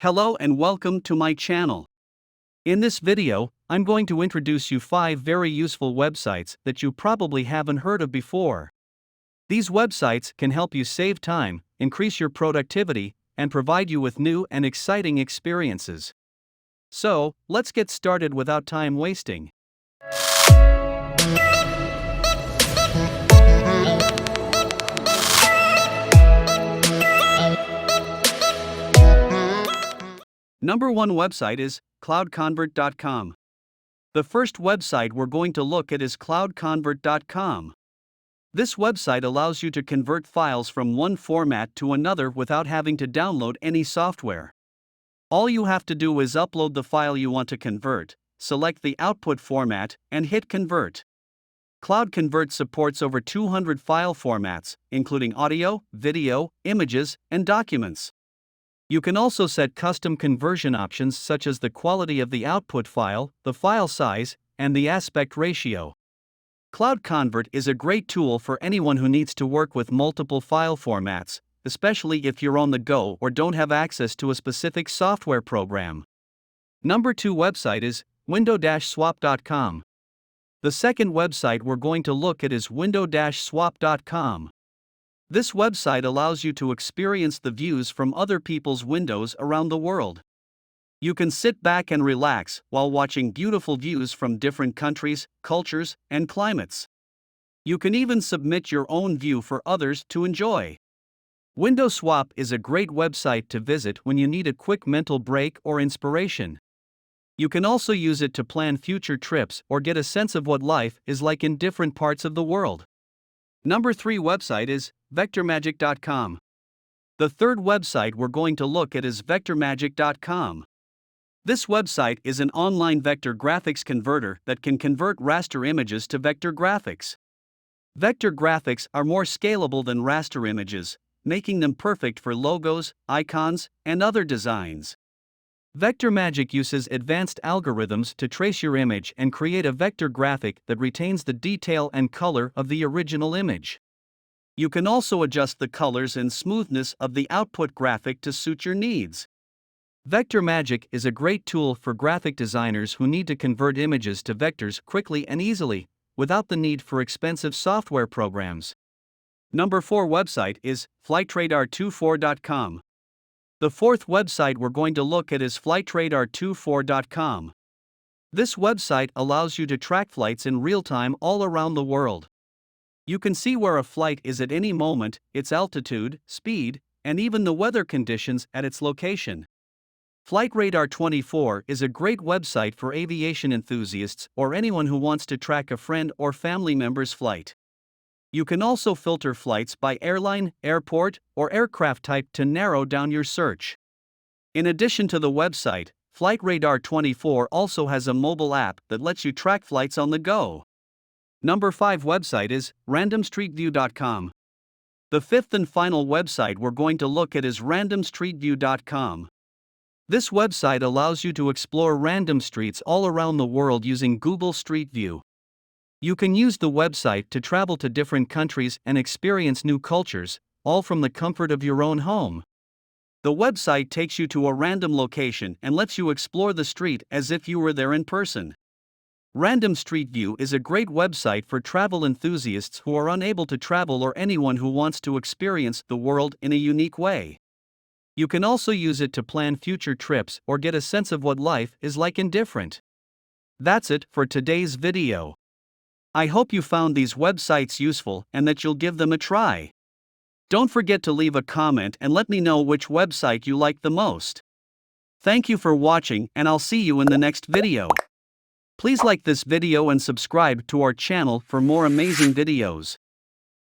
Hello and welcome to my channel. In this video, I'm going to introduce you 5 very useful websites that you probably haven't heard of before. These websites can help you save time, increase your productivity, and provide you with new and exciting experiences. So, let's get started without time wasting. Number 1 website is CloudConvert.com. The first website we're going to look at is CloudConvert.com. This website allows you to convert files from one format to another without having to download any software. All you have to do is upload the file you want to convert, select the output format, and hit Convert. CloudConvert supports over 200 file formats, including audio, video, images, and documents. You can also set custom conversion options such as the quality of the output file, the file size, and the aspect ratio. CloudConvert is a great tool for anyone who needs to work with multiple file formats, especially if you're on the go or don't have access to a specific software program. Number 2 website is window-swap.com. The second website we're going to look at is window-swap.com. This website allows you to experience the views from other people's windows around the world. You can sit back and relax while watching beautiful views from different countries, cultures, and climates. You can even submit your own view for others to enjoy. Window Swap is a great website to visit when you need a quick mental break or inspiration. You can also use it to plan future trips or get a sense of what life is like in different parts of the world. Number 3 website is vectormagic.com. The third website we're going to look at is vectormagic.com. This website is an online vector graphics converter that can convert raster images to vector graphics. Vector graphics are more scalable than raster images, making them perfect for logos, icons, and other designs. VectorMagic uses advanced algorithms to trace your image and create a vector graphic that retains the detail and color of the original image. You can also adjust the colors and smoothness of the output graphic to suit your needs. VectorMagic is a great tool for graphic designers who need to convert images to vectors quickly and easily, without the need for expensive software programs. Number 4 website is flightradar24.com. The fourth website we're going to look at is flightradar24.com. This website allows you to track flights in real time all around the world. You can see where a flight is at any moment, its altitude, speed, and even the weather conditions at its location. FlightRadar24 is a great website for aviation enthusiasts or anyone who wants to track a friend or family member's flight. You can also filter flights by airline, airport, or aircraft type to narrow down your search. In addition to the website, FlightRadar24 also has a mobile app that lets you track flights on the go. Number 5 website is randomstreetview.com. The fifth and final website we're going to look at is randomstreetview.com. This website allows you to explore random streets all around the world using Google Street View. You can use the website to travel to different countries and experience new cultures, all from the comfort of your own home. The website takes you to a random location and lets you explore the street as if you were there in person. Random Street View is a great website for travel enthusiasts who are unable to travel or anyone who wants to experience the world in a unique way. You can also use it to plan future trips or get a sense of what life is like in different. That's it for today's video. I hope you found these websites useful and that you'll give them a try. Don't forget to leave a comment and let me know which website you like the most. Thank you for watching and I'll see you in the next video. Please like this video and subscribe to our channel for more amazing videos.